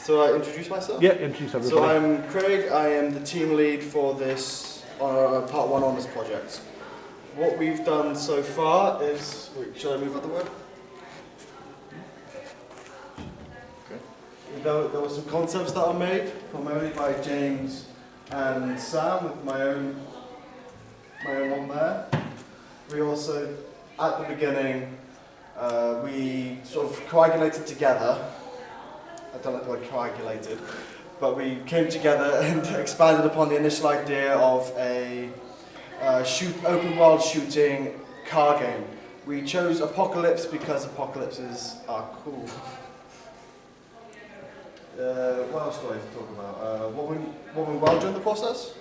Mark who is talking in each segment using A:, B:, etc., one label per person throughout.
A: So I introduce myself?
B: Yeah, introduce everybody.
A: So I'm Craig, I am the team lead for this part 1 honours project. What we've done so far is, wait, should I move out the way? Okay. There were some concepts that are made, primarily by James and Sam, with my own one there. We also, at the beginning, we sort of coagulated together. I don't like the word coagulated, but we came together and expanded upon the initial idea of a open world shooting car game. We chose Apocalypse because apocalypses are cool. What else do I have to talk about? What went well during the process?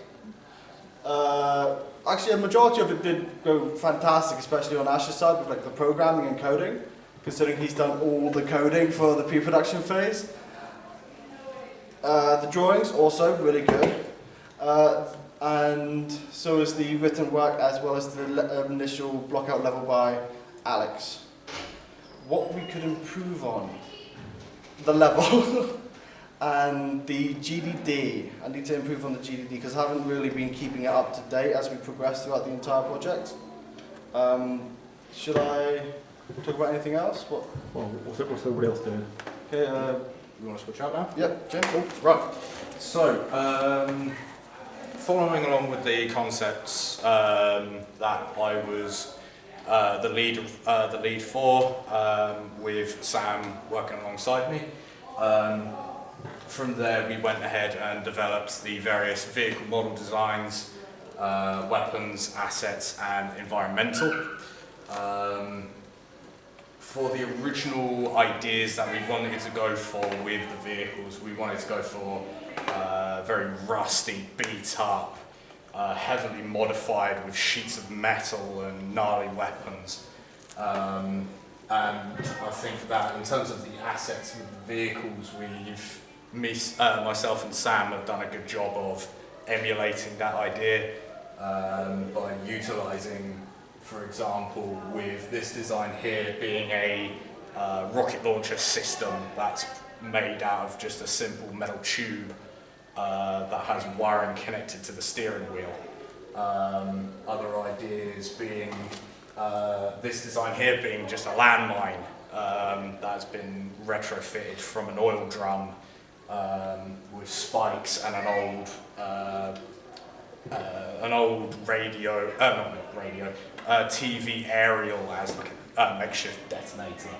A: Actually, a majority of it did go fantastic, especially on Ash's side with like the programming and coding, considering he's done all the coding for the pre-production phase. The drawings also really good, and so is the written work as well as the initial block-out level by Alex. What we could improve on, the level. And the GDD, I need to improve on the GDD because I haven't really been keeping it up to date as we progress throughout the entire project. Should I talk about anything else? Well,
B: what's everybody else doing?
A: Okay,
C: you want to switch out now?
A: Yep, James. Cool.
C: Right. So, following along with the concepts that I was the lead for, with Sam working alongside me. From there, we went ahead and developed the various vehicle model designs, weapons, assets, and environmental. For the original ideas that we wanted to go for with the vehicles, we wanted to go for very rusty, beat up, heavily modified with sheets of metal and gnarly weapons. And I think that in terms of the assets with the vehicles, myself and Sam have done a good job of emulating that idea by utilising, for example, with this design here being a rocket launcher system that's made out of just a simple metal tube that has wiring connected to the steering wheel. Other ideas being this design here being just a landmine that's been retrofitted from an oil drum with spikes and an old TV aerial as like a makeshift detonator.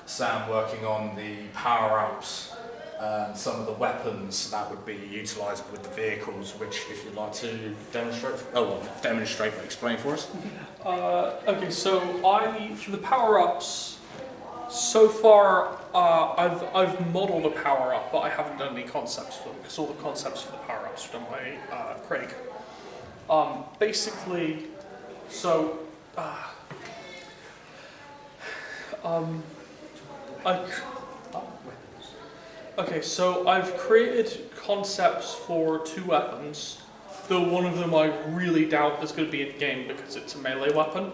C: Sam working on the power-ups and some of the weapons that would be utilised with the vehicles, which if you'd like to demonstrate, but explain for us.
D: Okay, so for the power-ups, so far I've modelled a power-up, but I haven't done any concepts for them, because all the concepts for the power-ups are done by Craig. Basically, so okay, so I've created concepts for 2 weapons, though one of them I really doubt is going to be in the game because it's a melee weapon.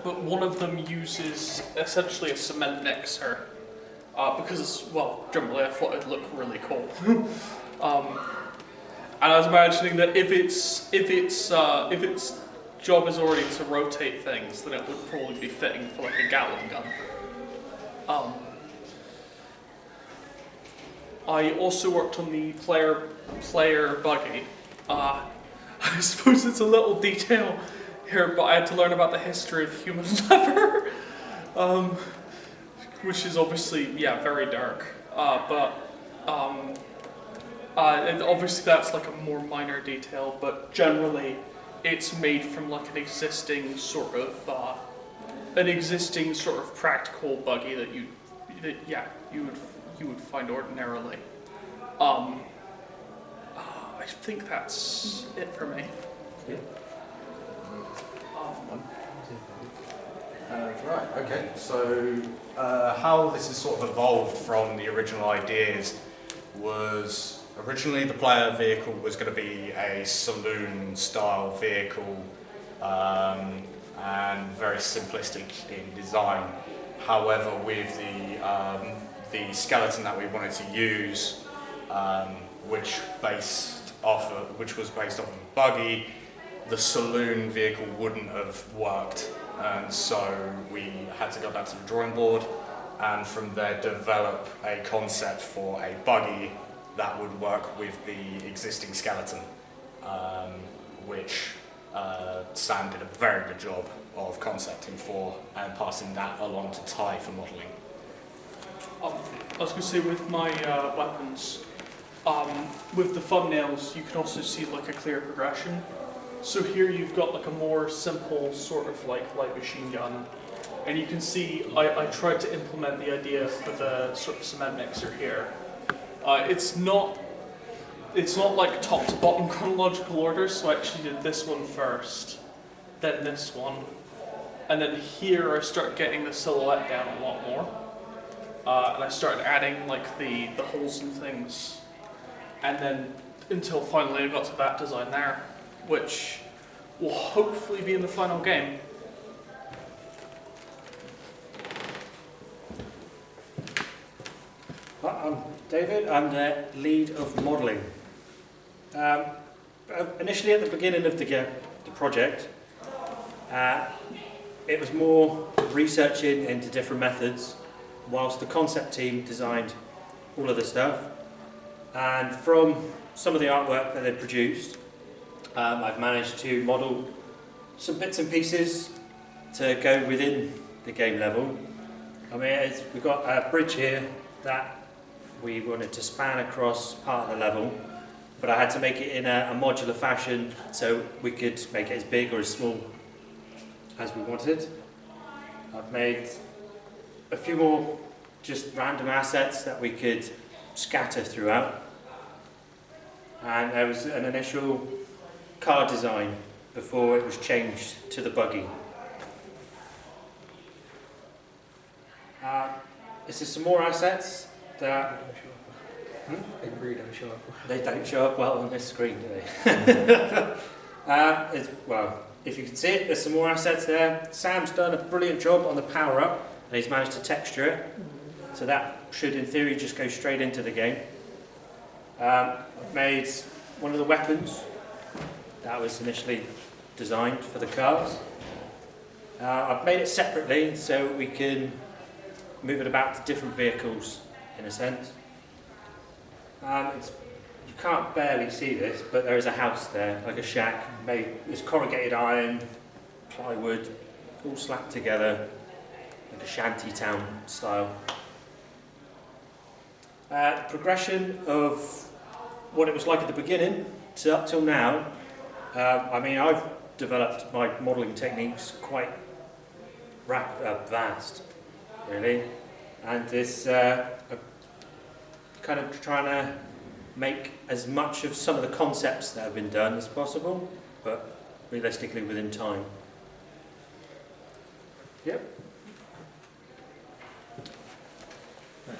D: But one of them uses essentially a cement mixer because, well, generally I thought it'd look really cool. And I was imagining that if its job is already to rotate things, then it would probably be fitting for like a Gatling gun. I also worked on the player buggy. I suppose it's a little detail here, but I had to learn about the history of human leather, which is obviously, very dark. And obviously that's like a more minor detail, but generally it's made from like an existing sort of practical buggy that you would find ordinarily. I think that's it for me.
C: Yeah. Right, okay, so how this has sort of evolved from the original ideas was originally the player vehicle was going to be a saloon style vehicle and very simplistic in design. However, with the the skeleton that we wanted to use, which was based off of a buggy, the saloon vehicle wouldn't have worked, and so we had to go back to the drawing board and from there develop a concept for a buggy that would work with the existing skeleton, which Sam did a very good job of concepting for and passing that along to Ty for modelling.
D: I was going to say with my weapons, with the thumbnails, you can also see like a clear progression. So here you've got like a more simple sort of like light machine gun, and you can see I tried to implement the idea for the sort of cement mixer here. It's not like top to bottom chronological order, so I actually did this one first, then this one, and then here I start getting the silhouette down a lot more, and I started adding like the holes and things, and then until finally I got to that design there, which will hopefully be in the final game.
E: I'm David, I'm the lead of modelling. Initially at the beginning of the project, it was more researching into different methods, whilst the concept team designed all of the stuff. And from some of the artwork that they've produced, I've managed to model some bits and pieces to go within the game level. I mean, we've got a bridge here that we wanted to span across part of the level, but I had to make it in a modular fashion so we could make it as big or as small as we wanted. I've made a few more just random assets that we could scatter throughout. And there was an initial car design before it was changed to the buggy. This is some more assets that
B: They really don't show up.
E: they don't show up well on this screen, do they? Well, if you can see it, there's some more assets there. Sam's done a brilliant job on the power-up, and he's managed to texture it. So that should, in theory, just go straight into the game. I've made one of the weapons that was initially designed for the cars. I've made it separately so we can move it about to different vehicles, in a sense. You can't barely see this, but there is a house there, like a shack, made with corrugated iron, plywood, all slapped together, like a shanty town style. Progression of what it was like at the beginning to up till now. I mean, I've developed my modelling techniques quite vast, really, and this kind of trying to make as much of some of the concepts that have been done as possible, but realistically within time. Yep.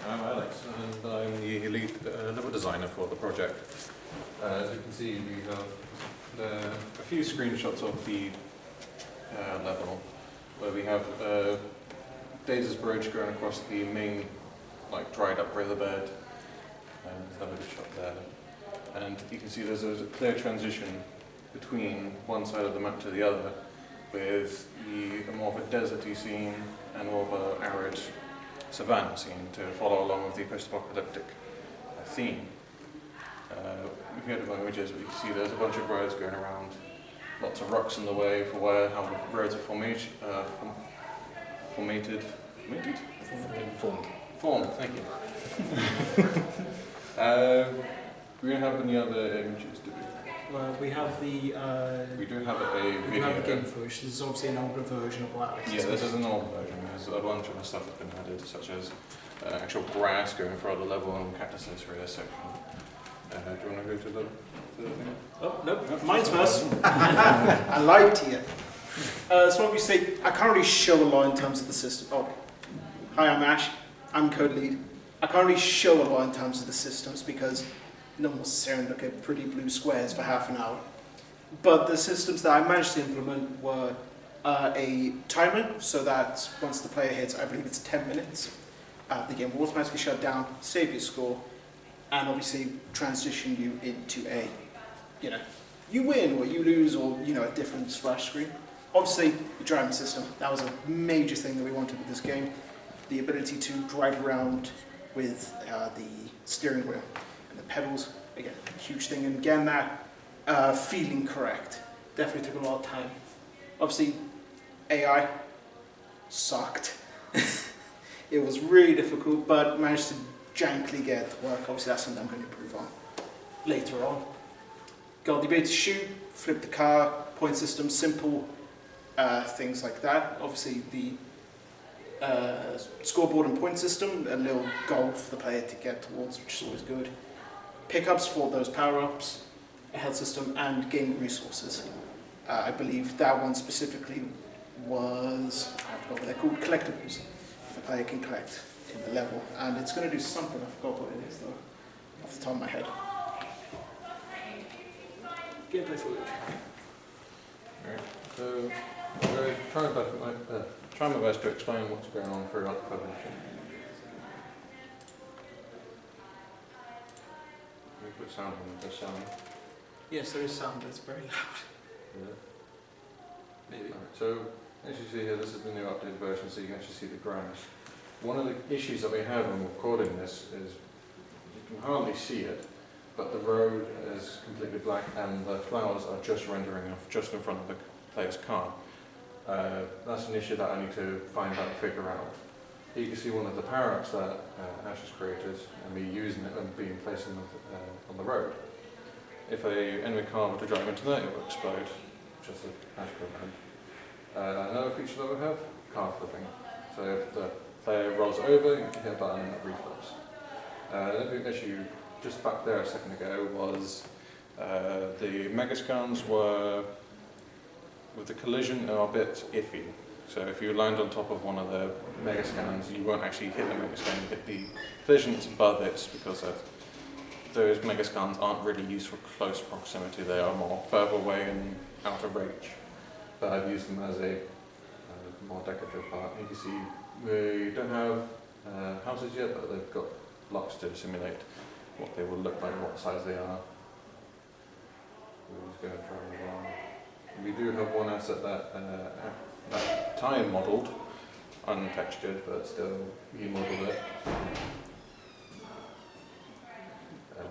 F: I'm Alex, and I'm the lead level designer for the project. As you can see, we have a few screenshots of the level, where we have Daze's bridge going across the main, like, dried up riverbed. There's another good shot there. And you can see there's a clear transition between one side of the map to the other, with more of a deserty scene and more of an arid savannah scene to follow along with the post-apocalyptic theme. If you go to my images, we can see there's a bunch of roads going around, lots of rocks in the way for how the roads are formed, thank you. We don't have any other images, do we?
B: Well, we have the.
F: We do have a
B: We
F: video.
B: have the game footage. This is obviously an older version of what Alex
F: Yeah, this is an old version. There's a bunch of stuff that's been added, such as actual grass going throughout the level and cactuses for this section. Do you want to go to the thing?
G: Oh, no, mine's first. I lied to you. So obviously, I can't really show a lot in terms of the system. Oh, hi, I'm Ash. I'm code lead. I can't really show a lot in terms of the systems because no one wants to sit and look at pretty blue squares for half an hour. But the systems that I managed to implement were a timer, so that once the player hits, I believe it's 10 minutes, the game will automatically shut down, save your score, and obviously transition you into a, you win or you lose, or a different splash screen. Obviously, the driving system, that was a major thing that we wanted with this game. The ability to drive around with the steering wheel and the pedals, again, huge thing. And again, that feeling correct definitely took a lot of time. Obviously, AI sucked. It was really difficult, but managed to jankly get it to work. Obviously, that's something I'm going to improve on later on. Got the ability to shoot, flip the car, point system, simple things like that. Obviously, the scoreboard and point system, a little goal for the player to get towards, which is always good. Pickups for those power-ups, a health system, and gaming resources. I believe that one specifically was, I forgot what they're called, collectibles. The player can collect in the level, and it's going to do something, I forgot what it is though, off the top of my head. Gameplay footage.
F: Alright, so I'm going to try my best to explain what's going on throughout the footage. Let me put sound on this sound.
B: Yes, there is sound, but it's very loud.
F: Yeah.
B: Maybe.
F: Right, so as you see here, this is the new updated version, so you can actually see the grass. One of the issues that we have when recording this is you can hardly see it, but the road is completely black and the flowers are just rendering off just in front of the player's car. That's an issue that I need to find out and figure out. Here you can see one of the power-ups that Ash has created, and me using it and being placed on the road. If an enemy car were to drive into that, it will explode, just as Ash programmed. Another feature that we have, car flipping. So if the player rolls over, you can hit a button and it reflips. The issue just back there a second ago was the Megascans were, with the collision, are a bit iffy. So if you land on top of one of the Megascans, you won't actually hit the Megascan, you hit the collision that's above it, because those Megascans aren't really used for close proximity, they are more further away and out of reach. But I've used them as a more decorative part. You can see we don't have houses yet, but they've got blocks to simulate what they will look like, what size they are. We're just going to try and along. We do have one asset that time modelled, untextured, but still we modelled it.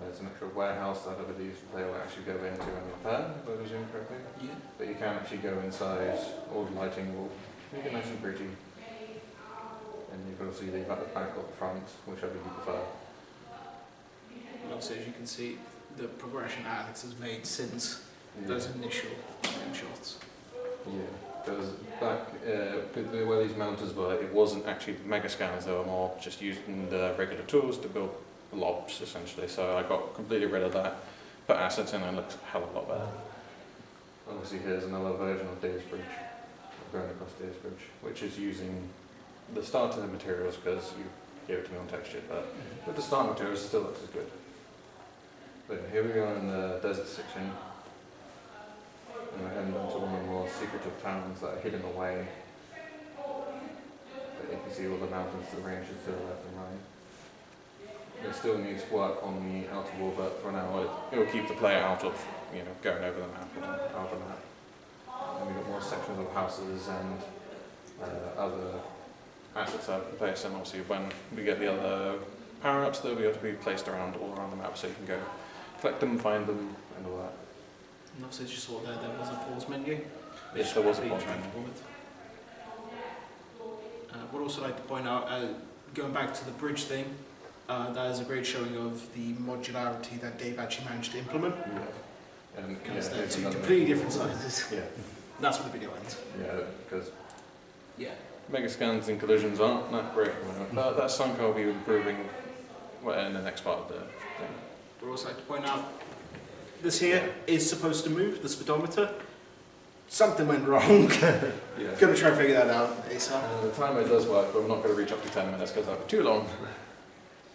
F: There's an actual warehouse that I believe they will actually go into and repair, if I presume correctly.
B: Yeah.
F: But you can actually go inside, all the lighting will make it nice and pretty. And you can also leave at the back or the front, whichever you prefer.
B: And also, as you can see, the progression Alex has made since
F: Yeah.
B: those initial screenshots.
F: Yeah, because back where these mounters were, it wasn't actually mega scanners, they were more just using the regular tools to build lobs essentially. So I got completely rid of that, put assets in, and it looks a hell of a lot better. Obviously, here's another version of Daysbridge, going across Daysbridge, which is using the starter materials because you gave it to me untextured, but with the start materials, it still looks as good. But here we are in the desert section. And we're heading into one of the more secretive towns that are hidden away. But you can see all the mountains to the ranges to the left and right. It still needs work on the outer wall, but for now it will keep the player out of going over the map and out of the map. And we've got more sections of houses and other assets that are in place, and obviously when we get the other power-ups, they'll be able to be placed around all around the map, so you can go collect them, find them, and all that.
B: And obviously, as you saw there was a pause menu.
F: Yes, there was a
B: which
F: pause
B: we
F: menu.
B: interactable with. Would also like to point out, going back to the bridge thing, that is a great showing of the modularity that Dave actually managed to implement.
F: Yeah. And
B: Because they're
F: here's
B: two
F: another-
B: completely different sizes.
F: Yeah,
B: That's what the video ends.
F: yeah, because
B: Yeah.
F: mega scans and collisions aren't that great at the moment. But that's something I'll be improving in the next part of the thing.
B: Would also like to point out, this here is supposed to move, the speedometer. Something went wrong.
F: Yeah.
B: Gonna try and figure that out ASAP.
F: The timer does work, but we're not going to reach up to 10 minutes because that would be too long.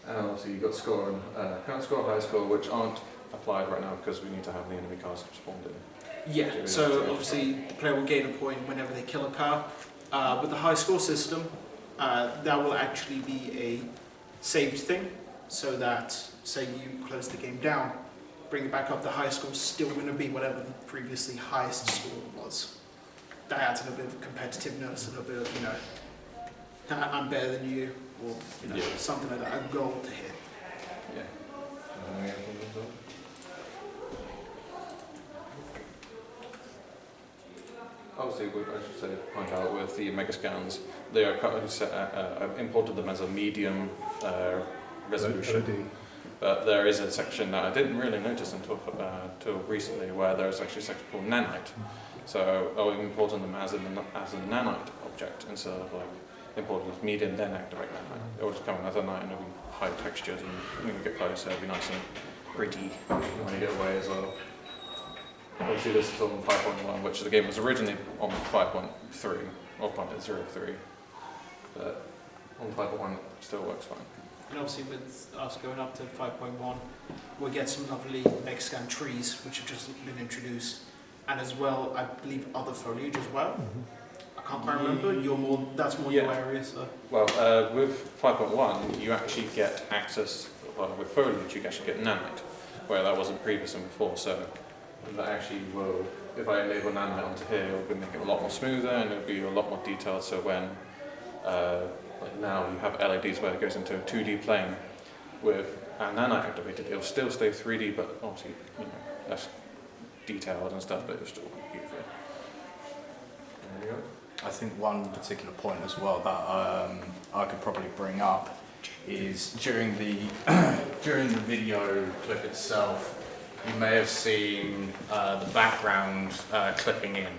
F: And obviously you've got score and current score, high score, which aren't applied right now because we need to have the enemy cars spawned in.
B: Yeah, so obviously the player will gain a point whenever they kill a car. With the high score system, that will actually be a saved thing, so that, say you close the game down, bring it back up, the highest score is still going to be whatever the previously highest score was. That adds a little bit of competitiveness, a little bit of, you know, I'm better than you, or, you know, something like that, a goal to hit.
F: Yeah. Obviously, I should say, point out with the Megascans, they are I've imported them as a medium resolution. But there is a section that I didn't really notice until recently, where there's actually a section called nanite. So I'm importing them as a nanite object instead of like importing as medium then activate nanite. It will just come in as a nanite and it'll be high textured, and when you get closer it'll be nice and gritty when you get away as well. Obviously this is on 5.1, which the game was originally on 5.3 or 0.03, but on 5.1 it still works fine.
B: And obviously with us going up to 5.1, we'll get some lovely Megascan trees, which have just been introduced. And as well, I believe other foliage as well. I can't quite remember. That's more your area, so.
F: Well, with 5.1, you actually get access, with foliage, you actually get nanite, where that wasn't previously before. So that actually will, if I enable nanite onto here, it will make it a lot more smoother and it'll be a lot more detailed. So when, like now, you have LEDs where it goes into a 2D plane with nanite activated, it'll still stay 3D, but obviously, you know, less detailed and stuff, but it'll still be beautiful. There you go.
C: I think one particular point as well that I could probably bring up is during the video clip itself, you may have seen the background clipping in.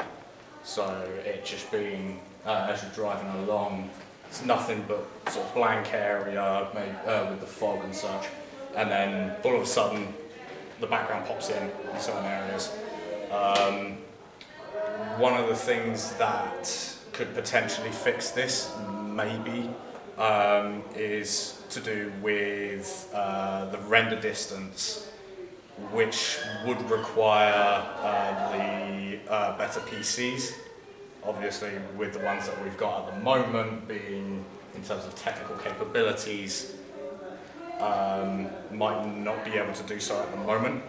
C: So it just being as you're driving along, it's nothing but sort of blank area with the fog and such, and then all of a sudden the background pops in certain areas. One of the things that could potentially fix this, maybe, is to do with the render distance, which would require the better PCs. Obviously, with the ones that we've got at the moment, being in terms of technical capabilities, might not be able to do so at the moment.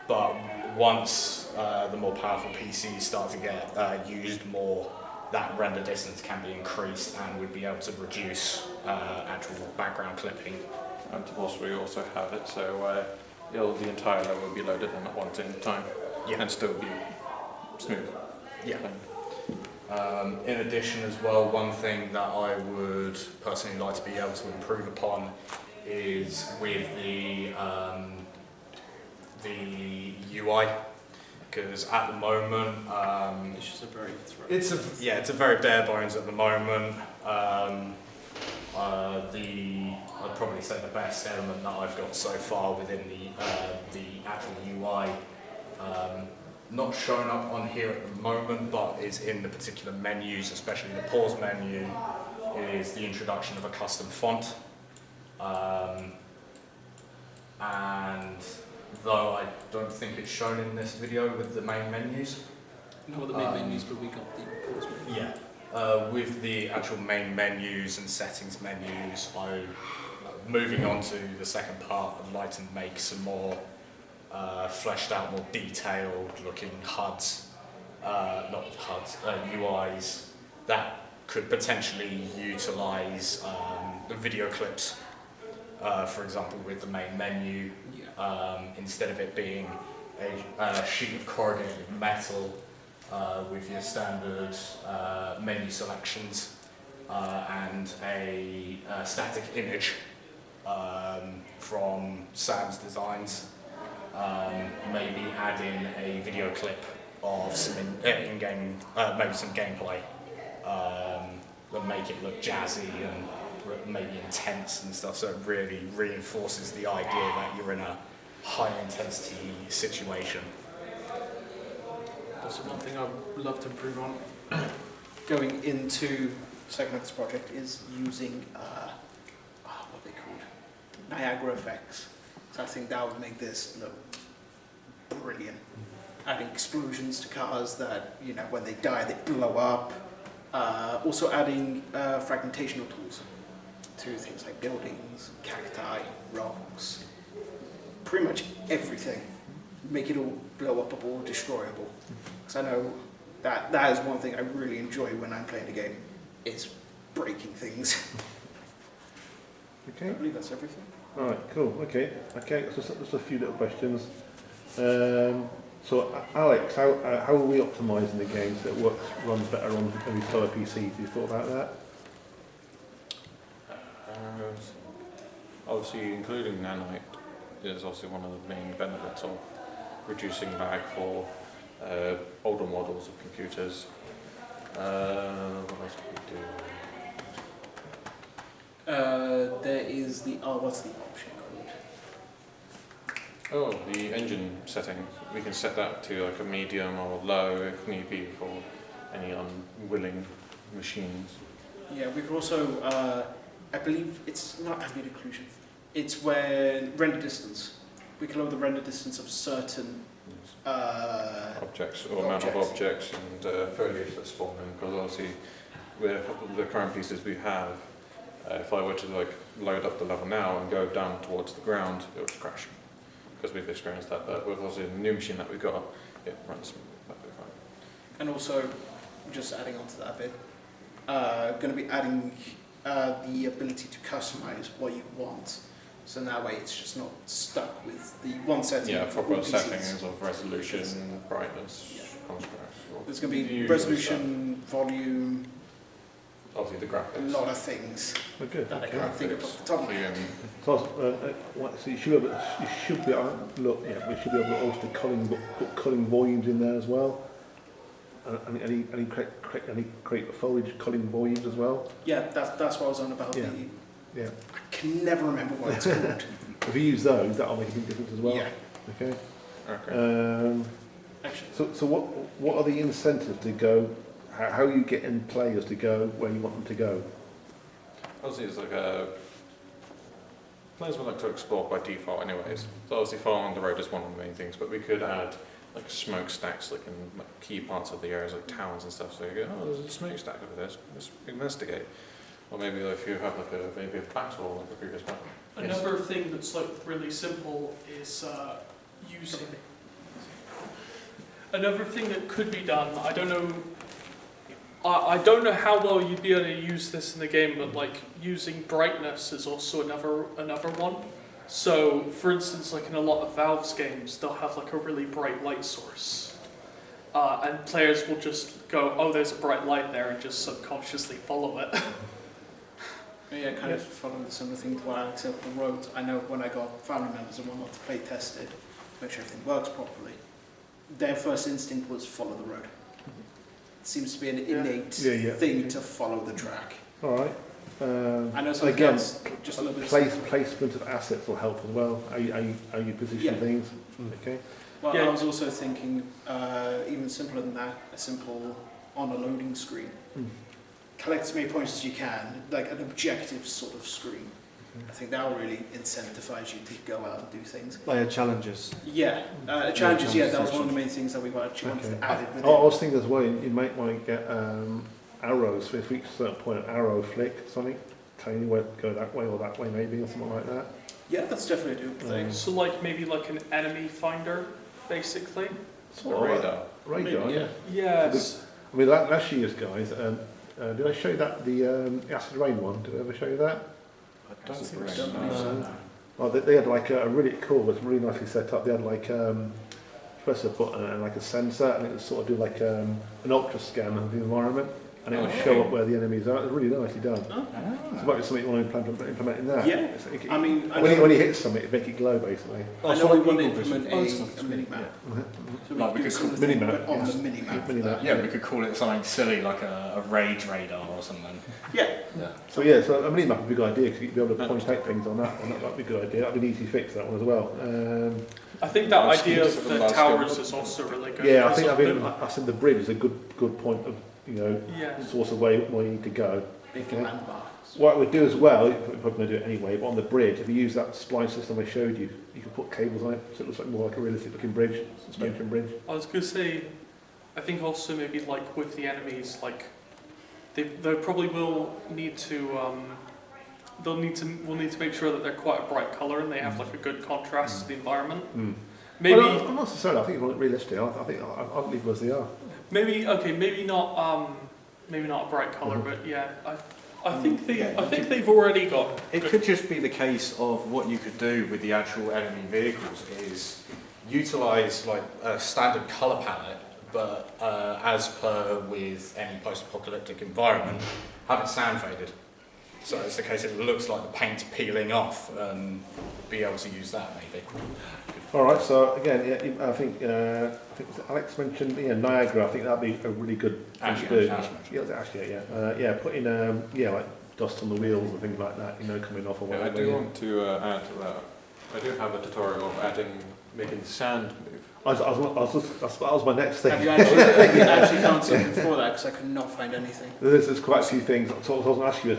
C: But once the more powerful PCs start to get used more, that render distance can be increased and we'd be able to reduce actual background clipping.
F: And to also have it so the entire level will be loaded in at one time, and still be smooth.
C: Yeah. In addition as well, one thing that I would personally like to be able to improve upon is with the UI, because at the moment
B: It's just a very
C: it's a very bare bones at the moment. I'd probably say the best element that I've got so far within the actual UI, not shown up on here at the moment, but is in the particular menus, especially the pause menu, is the introduction of a custom font. And though I don't think it's shown in this video with the main menus.
B: Not the main menus, but we got the pause menu.
C: Yeah. With the actual main menus and settings menus, moving on to the second part, I'd like to make some more fleshed out, more detailed looking HUDs, UIs that could potentially utilise the video clips, for example with the main menu, instead of it being a sheet of corrugated metal with your standard menu selections and a static image from Sam's designs. Maybe add in a video clip of some in-game, maybe some gameplay that make it look jazzy and maybe intense and stuff, so it really reinforces the idea that you're in a high intensity situation.
B: Also, one thing I would love to improve on going into the second of this project is using what are they called? Niagara effects. So I think that would make this look brilliant. Adding explosions to cars that, you know, when they die they blow up.
G: Also adding fragmentational tools to things like buildings, cacti, rocks, pretty much everything. Make it all blow upable or destroyable. Because I know that is one thing I really enjoy when I'm playing the game, is breaking things. I
H: Okay.
G: believe that's everything.
H: All right. Cool. Okay. Okay. So just a few little questions. So Alex, how are we optimising the game so it runs better on maybe slower PCs? Have you thought about that?
F: Obviously, including nanite is also one of the main benefits of reducing lag for older models of computers. What else can we do?
G: There is the, what's the option called?
F: Oh, the engine settings. We can set that to like a medium or low if need be for any unwilling machines.
G: Yeah, we could also, I believe it's not ambient occlusion. It's where render distance. We can lower the render distance of certain
F: Objects or amount of objects and foliage that spawn in. Because obviously, with the current pieces we have, if I were to like load up the level now and go down towards the ground, it would crash. Because we've experienced that. But with obviously the new machine that we've got, it runs perfectly fine.
G: And also, just adding on to that a bit, going to be adding the ability to customize what you want. So in that way, it's just not stuck with the one setting.
F: Yeah,
G: for
F: proper
G: all PCs.
F: settings of resolution, brightness,
G: Yeah.
F: contrast.
G: There's going to be
F: usual
G: resolution, volume,
F: stuff. Obviously the
G: a
F: graphics.
G: lot of things
H: Oh, good.
G: that I
H: Okay.
G: can't think of off the top of my head.
H: So you should be able to look. Yeah, we should be able to also put culling volumes in there as well. Any create foliage culling volumes as well.
G: Yeah, that's what I was on about.
H: Yeah.
G: The,
H: Yeah.
G: I can never remember what it's called.
H: If you use those, that'll make a big difference as well.
G: Yeah,
H: Okay.
F: Okay.
G: actually.
H: So what are the incentives to go? How are you getting players to go where you want them to go?
F: Obviously, it's like players would like to explore by default, anyways. So obviously, far on the road is one of the main things, but we could add like smokestacks, like in like, key parts of the areas, like towns and stuff. So you go, oh, there's a smokestack over there. Let's investigate. Or maybe if you have like maybe a battle, like a previous battle.
D: Another thing that's like really simple is using. Another thing that could be done, I don't know. I don't know how well you'd be able to use this in the game, but like using brightness is also another one. So, for instance, like in a lot of Valve's games, they'll have like a really bright light source, and players will just go, "Oh, there's a bright light there," and just subconsciously follow it.
G: Yeah, kind of following the similar thing to what Alex said on the road. I know when I got family members and whatnot to play tested, make sure everything works properly, their first instinct was follow the road. It seems to be an innate thing to follow the track.
H: All right.
G: I know something
H: Again,
G: else, just a little bit.
H: placement of assets will help as well. How you position
G: Yeah.
H: things. Okay.
G: Well,
D: Yeah.
G: I was also thinking even simpler than that, a simple on a loading screen. Collect as many points as you can, like an objective sort of screen. I think that will really incentivize you to go out and do things.
A: Player challenges.
G: Yeah, challenges. Yeah, that was one of the main things that we wanted
H: Okay.
G: to add it with.
H: I was thinking as well. You might want to get arrows. So if we reach a certain point, an arrow flick something, telling you where to go that way or that way maybe or something like that.
G: Yeah, that's definitely a doable thing.
D: So, like maybe like an enemy finder, basically.
F: The radar.
H: Radar.
G: Maybe, yeah.
D: Yes.
H: I mean, last year's guys. Did I show you that the acid rain one? Did I ever show you that?
B: I don't think
G: I
B: so.
G: don't believe so.
B: No.
H: Oh, they had like a really cool. It was really nicely set up. They had like press a button and like a sensor, and it would sort of do like an ultra scan of the environment, and it would show up where the enemies are. It was really nicely done.
G: Oh.
H: So it might be something you want to implement in that.
G: Yeah.
H: It-
G: I mean, I
H: when
G: know,
H: you hit something, it make it glow basically.
G: I know we want to implement a mini-map. So we
C: Like
G: could
C: we
G: do
C: could
G: something
H: mini-map,
G: on
H: yes.
G: the mini-map.
H: Mini-map.
C: Yeah, we could call it something silly like a rage radar or something.
G: Yeah.
H: So yeah, so a mini map would be a good idea because you'd be able to point out things on that one. That'd be a good idea. That'd be an easy fix that one as well.
D: I think that
F: Last
D: idea
F: game,
D: of
F: the
D: the
F: last
D: towers
F: game.
D: is also really good.
H: Yeah, I
D: because
H: think
D: of
H: I think the bridge is a good point of
D: Yeah.
H: source of where you need to go.
G: Big
H: Okay.
G: landmarks.
H: What I would do as well, you're probably going to do it anyway, but on the bridge, if you use that spline system I showed you, you can put cables on it, so it looks like more like a realistic looking bridge, suspension bridge.
D: I was gonna say, I think also maybe like with the enemies, like they probably will need to. We'll need to make sure that they're quite a bright colour and they have like a good contrast to the environment. Maybe
H: Well, not necessarily. I think it's realistic. I think I'll leave them as they are.
D: maybe not a bright colour, but yeah, I think they've already got.
C: It could just be the case of what you could do with the actual enemy vehicles is utilise like a standard colour palette, but as per with any post-apocalyptic environment, have it sand faded. So it's the case if it looks like the paint's peeling off, and be able to use that maybe.
H: All right. So again, yeah, I think Alex mentioned Niagara. I think that'd be a really good thing to do. Yeah, it was Ashley. Yeah, putting like dust on the wheels and things like that. Coming off or
F: Yeah, I
H: whatever.
F: do want to add to that. I do have a tutorial of making sand move.
H: That was my next thing.
G: Have you actually found something for that? Because I could not find anything.
H: There's quite a few things. So I was going to ask you,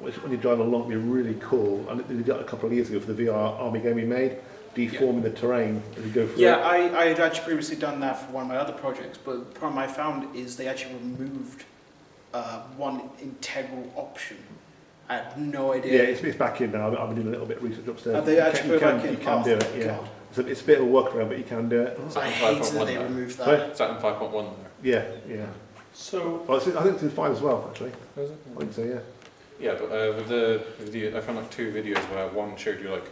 H: when you're driving along, it'd be really cool. And we did it a couple of years ago for the VR army game we made, deforming the terrain as you go through
G: Yeah,
H: it.
G: I had actually previously done that for one of my other projects, but the problem I found is they actually removed one integral option. I had no idea.
H: Yeah, it's back in now. I've been doing a little bit of research upstairs.
G: Have they actually put it back in?
H: You can do it, yeah.
G: God.
H: It's a bit of a workaround, but you can do it.
G: I hate that they removed that.
H: Sorry?
F: Is that in 5.1 there?
H: Yeah.
D: So
H: Well, I think it's in 5 as well, actually.
F: Is it?
H: I think so, yeah.
F: Yeah, but with the I found like 2 videos where one showed you like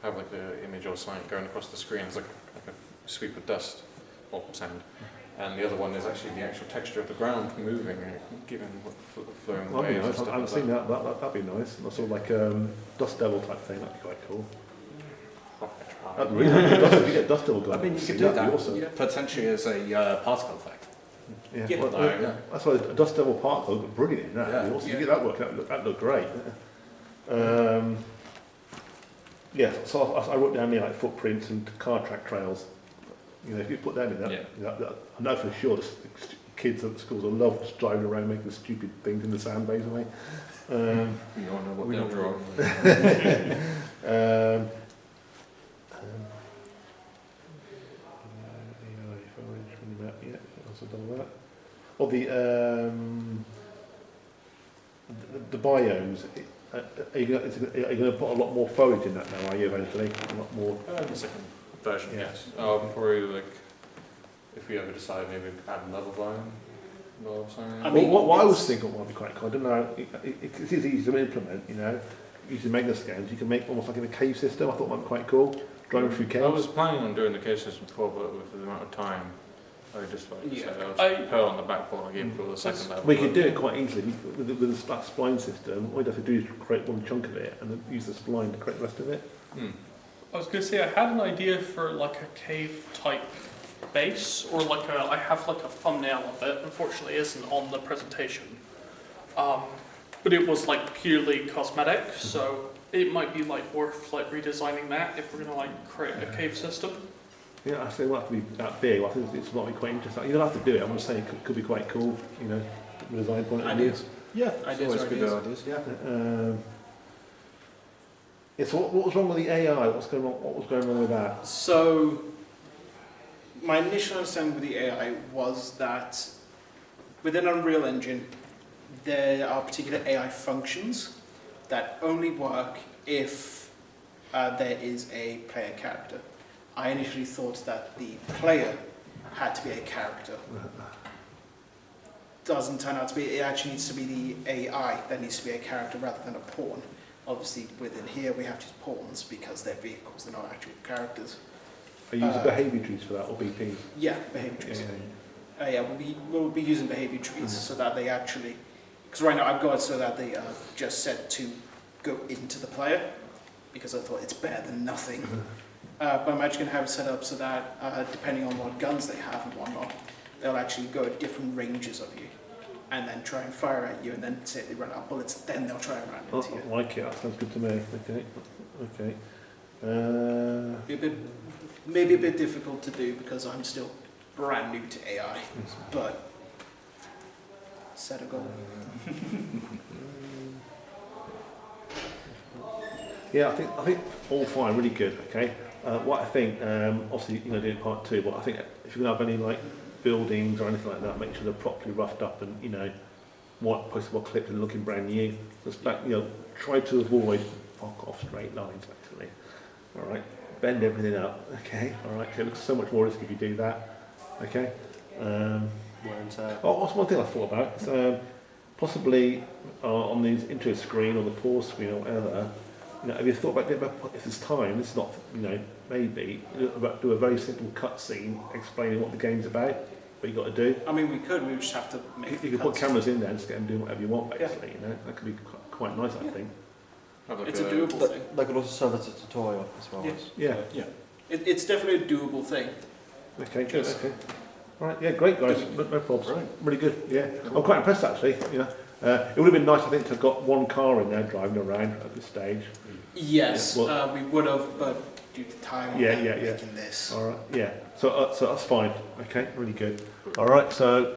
F: have like the image or something going across the screen. It's like a sweep of dust or sand, and the other one is actually the actual texture of the ground moving, given what flowing
H: That'd be
F: waves and
H: nice.
F: stuff
H: I haven't
F: like
H: seen that. That'd be nice. Sort of like Dust Devil type thing. That'd be quite cool. That'd be really nice. If you get Dust Devil going,
C: I mean, you could do
H: that'd
C: that
H: be awesome.
C: potentially as a particle effect.
H: Yeah,
G: Yeah.
H: well,
C: Yeah.
H: that's why a Dust Devil Park looked brilliant in that.
C: Yeah.
H: Awesome. You get that working, that looked great. So I wrote down like footprints and car track trails. If you put that in, I know for sure the kids at the schools will love just driving around making stupid things in the sand, basically.
F: We all know what
H: We
F: they'll
H: know
F: draw.
H: Yeah, also done that. Or the biomes. Are you going to put a lot more foliage in that now? Are you eventually a lot more?
F: The second version,
H: Yeah.
F: yes. Probably like if we ever decide maybe add another biome or something.
G: I mean,
H: what I was
G: it's-
H: thinking might be quite cool. I don't know. It's easy to implement. Using Magna scans, you can make almost like in a cave system. I thought might be quite cool. Driving through caves.
F: I was planning on doing the case system before, but with the amount of time, I just like
G: Yeah.
F: I'll put on the back ball again for the second level.
H: We could do it quite easily with the spline system. All you'd have to do is create one chunk of it and then use the spline to create the rest of it.
D: I was going to say I had an idea for like a cave type base, or I have like a thumbnail of it. Unfortunately, it isn't on the presentation. But it was like purely cosmetic, so it might be like worth like redesigning that if we're going to like create a cave system.
H: Yeah, I say it won't have to be that big. I think it's might be quite interesting. You don't have to do it. I'm just saying it could be quite cool. From a design point of view.
G: Ideas.
C: Yeah,
G: Ideas
C: always
G: are
C: good
G: ideas.
C: ideas. Yeah.
H: So what was wrong with the AI? What was going on with that?
G: So, my initial understanding with the AI was that within Unreal Engine, there are particular AI functions that only work if there is a player character. I initially thought that the player had to be a character. Doesn't turn out to be. It actually needs to be the AI that needs to be a character rather than a pawn. Obviously, within here we have just pawns because they're vehicles, they're not actual characters.
H: Are you using behaviour trees for that or BP?
G: Yeah, behavior trees. We'll be using behavior trees so that they actually, because right now I've got it so that they are just set to go into the player, because I thought it's better than nothing. But I'm actually going to have it set up so that depending on what guns they have and whatnot, they'll actually go at different ranges of you, and then try and fire at you, and then say they run out of bullets, then they'll try and run into you.
H: I like it. That sounds good to me. Okay.
G: Maybe a bit difficult to do because I'm still brand new to AI, but set a goal.
H: Yeah, I think all fine, really good. Okay. What I think, obviously, doing part 2, but I think if you're gonna have any like buildings or anything like that, make sure they're properly roughed up and white postable clipped and looking brand new. Just like, try to avoid fuck off straight lines actually. All right, bend everything up. Okay, all right. It looks so much more risk if you do that. Okay.
E: Wear and tear.
H: Also, one thing I thought about is possibly on the intro screen or the pause screen or whatever. Have you thought about if there's time? This is not, maybe do a very simple cutscene explaining what the game's about. What you got to do.
G: I mean, we could. We would just have to make.
H: You could put cameras in there and just get them doing whatever you want, basically. That could be quite nice, I think.
F: Have like
G: It's a doable thing.
I: That could also serve as a tutorial as well.
G: Yeah.
H: Yeah.
G: It's definitely a doable thing.
H: Okay. Good. Okay. All right. Yeah. Great, guys. No problems. Really good. Yeah. I'm quite impressed, actually. It would have been nice, I think, to have got one car in there driving around at this stage.
G: Yes,
H: Yeah, well-
G: we would have, but due to time,
H: Yeah,
G: we're
H: yeah, yeah.
G: making this.
H: All right. Yeah. So that's fine. Okay. Really good. All right. So